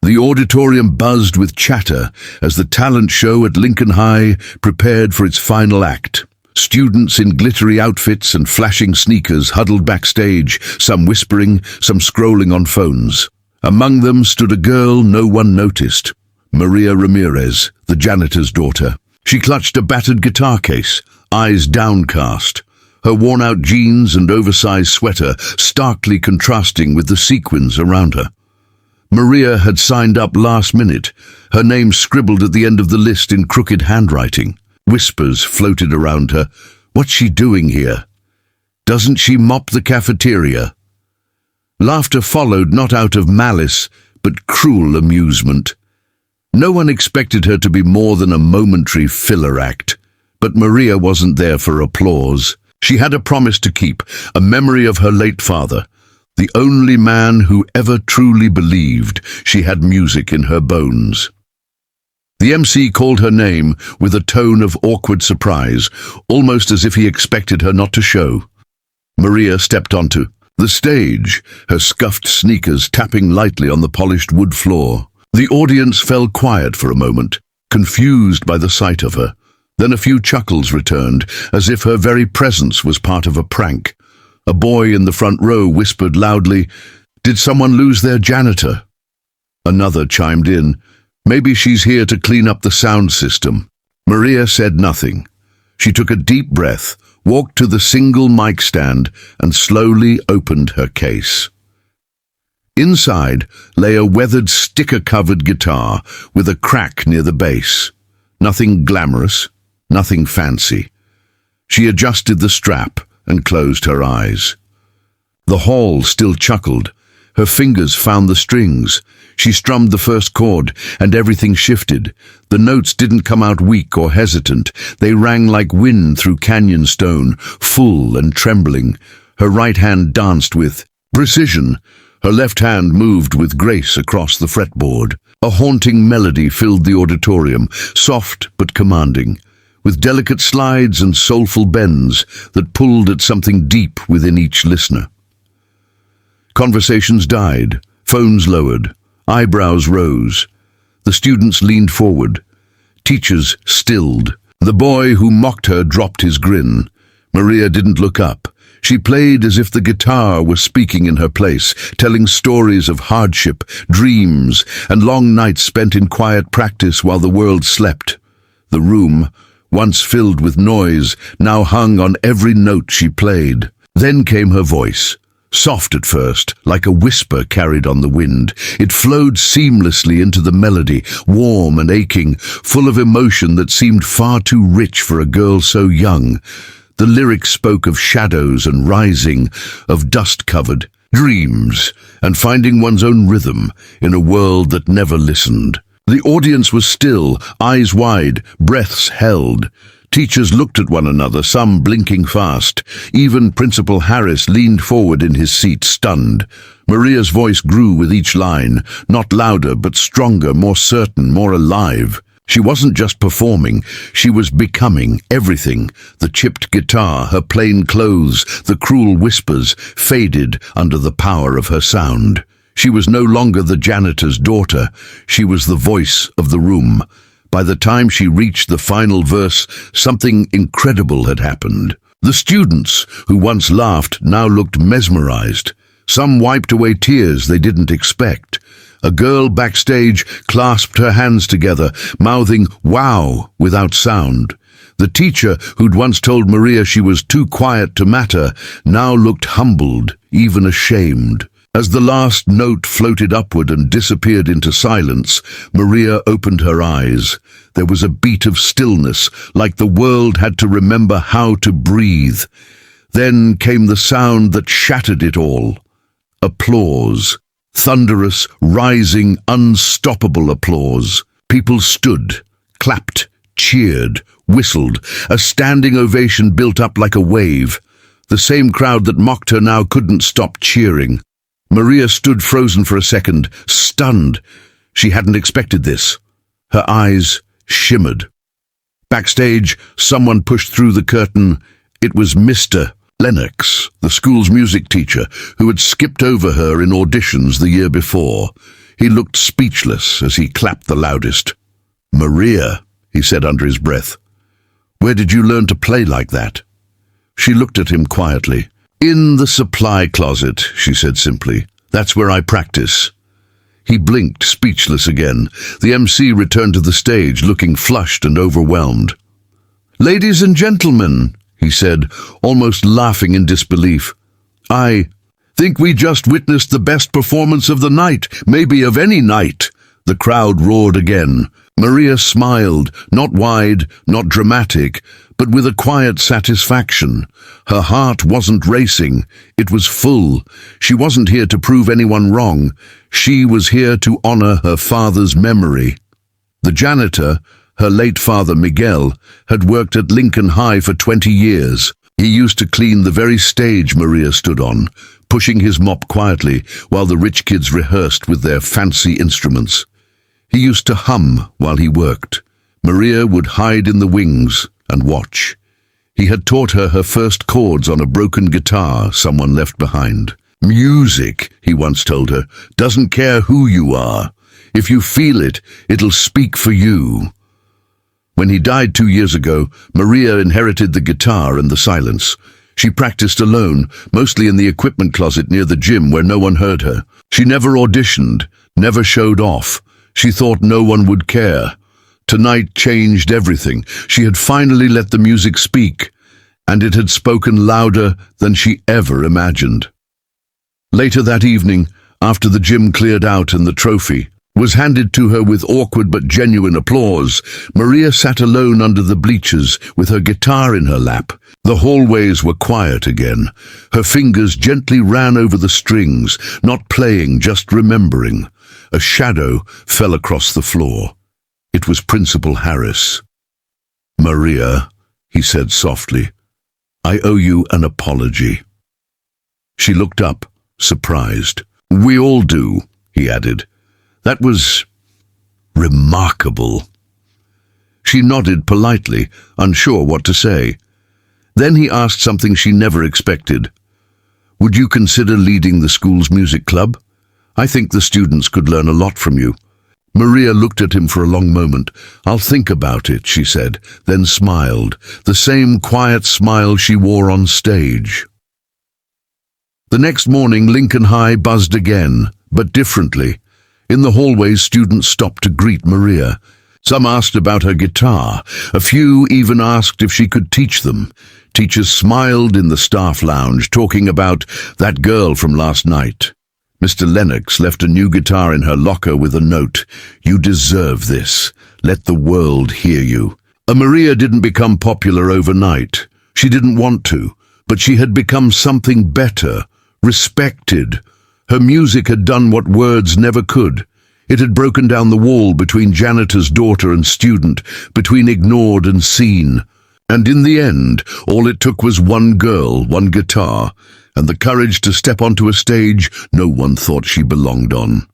The auditorium buzzed with chatter as the talent show at Lincoln High prepared for its final act. Students in glittery outfits and flashing sneakers huddled backstage, some whispering, some scrolling on phones. Among them stood a girl no one noticed, Maria Ramirez, the janitor's daughter. She clutched a battered guitar case, eyes downcast, her worn-out jeans and oversized sweater starkly contrasting with the sequins around her. Maria had signed up last minute, her name scribbled at the end of the list in crooked handwriting. Whispers floated around her. What's she doing here? Doesn't she mop the cafeteria? Laughter followed, not out of malice, but cruel amusement. No one expected her to be more than a momentary filler act, but Maria wasn't there for applause. She had a promise to keep, a memory of her late father, the only man who ever truly believed she had music in her bones. The MC called her name with a tone of awkward surprise, almost as if he expected her not to show. Maria stepped onto the stage, her scuffed sneakers tapping lightly on the polished wood floor. The audience fell quiet for a moment, confused by the sight of her. Then a few chuckles returned, as if her very presence was part of a prank. A boy in the front row whispered loudly, "Did someone lose their janitor?" Another chimed in, "Maybe she's here to clean up the sound system." Maria said nothing. She took a deep breath, walked to the single mic stand, and slowly opened her case. Inside lay a weathered sticker-covered guitar with a crack near the bass. Nothing glamorous, nothing fancy. She adjusted the strap and closed her eyes. The hall still chuckled. Her fingers found the strings. She strummed the first chord, and everything shifted. The notes didn't come out weak or hesitant. They rang like wind through canyon stone, full and trembling. Her right hand danced with precision. Her left hand moved with grace across the fretboard. A haunting melody filled the auditorium, soft but commanding, with delicate slides and soulful bends that pulled at something deep within each listener. Conversations died, phones lowered, eyebrows rose. The students leaned forward. Teachers stilled. The boy who mocked her dropped his grin. Maria didn't look up. She played as if the guitar was speaking in her place, telling stories of hardship, dreams, and long nights spent in quiet practice while the world slept. The room, once filled with noise, now hung on every note she played. Then came her voice. Soft at first, like a whisper carried on the wind, it flowed seamlessly into the melody, warm and aching, full of emotion that seemed far too rich for a girl so young. The lyrics spoke of shadows and rising, of dust-covered dreams, and finding one's own rhythm in a world that never listened. The audience was still, eyes wide, breaths held. Teachers looked at one another, some blinking fast. Even Principal Harris leaned forward in his seat, stunned. Maria's voice grew with each line, not louder but stronger, more certain, more alive. She wasn't just performing, she was becoming everything. The chipped guitar, her plain clothes, the cruel whispers faded under the power of her sound. She was no longer the janitor's daughter, she was the voice of the room. By the time she reached the final verse, something incredible had happened. The students, who once laughed, now looked mesmerized. Some wiped away tears they didn't expect. A girl backstage clasped her hands together, mouthing "wow" without sound. The teacher, who'd once told Maria she was too quiet to matter, now looked humbled, even ashamed. As the last note floated upward and disappeared into silence, Maria opened her eyes. There was a beat of stillness, like the world had to remember how to breathe. Then came the sound that shattered it all. Applause. Thunderous, rising, unstoppable applause. People stood, clapped, cheered, whistled. A standing ovation built up like a wave. The same crowd that mocked her now couldn't stop cheering. Maria stood frozen for a second, stunned. She hadn't expected this. Her eyes shimmered. Backstage, someone pushed through the curtain. It was Mr. Lennox, the school's music teacher, who had skipped over her in auditions the year before. He looked speechless as he clapped the loudest. "Maria," he said under his breath, "where did you learn to play like that?" She looked at him quietly. "In the supply closet," she said simply. "That's where I practice." He blinked, speechless again. The MC returned to the stage, looking flushed and overwhelmed. "Ladies and gentlemen," he said, almost laughing in disbelief, "I think we just witnessed the best performance of the night, maybe of any night." The crowd roared again. Maria smiled, not wide, not dramatic, but with a quiet satisfaction. Her heart wasn't racing, it was full. She wasn't here to prove anyone wrong. She was here to honor her father's memory. The janitor, her late father Miguel, had worked at Lincoln High for 20 years. He used to clean the very stage Maria stood on, pushing his mop quietly while the rich kids rehearsed with their fancy instruments. He used to hum while he worked. Maria would hide in the wings and watch. He had taught her her first chords on a broken guitar someone left behind. "Music," he once told her, "doesn't care who you are. If you feel it, it'll speak for you." When he died 2 years ago, Maria inherited the guitar and the silence. She practiced alone, mostly in the equipment closet near the gym where no one heard her. She never auditioned, never showed off. She thought no one would care. Tonight changed everything. She had finally let the music speak, and it had spoken louder than she ever imagined. Later that evening, after the gym cleared out and the trophy was handed to her with awkward but genuine applause, Maria sat alone under the bleachers with her guitar in her lap. The hallways were quiet again. Her fingers gently ran over the strings, not playing, just remembering. A shadow fell across the floor. It was Principal Harris. "Maria," he said softly, "I owe you an apology." She looked up, surprised. "We all do," he added. "That was remarkable." She nodded politely, unsure what to say. Then he asked something she never expected. "Would you consider leading the school's music club? I think the students could learn a lot from you." Maria looked at him for a long moment. "I'll think about it," she said, then smiled, the same quiet smile she wore on stage. The next morning, Lincoln High buzzed again, but differently. In the hallways, students stopped to greet Maria. Some asked about her guitar. A few even asked if she could teach them. Teachers smiled in the staff lounge, talking about that girl from last night. Mr. Lennox left a new guitar in her locker with a note, "You deserve this. Let the world hear you." Maria didn't become popular overnight. She didn't want to, but she had become something better, respected. Her music had done what words never could. It had broken down the wall between janitor's daughter and student, between ignored and seen. And in the end, all it took was one girl, one guitar, and the courage to step onto a stage no one thought she belonged on.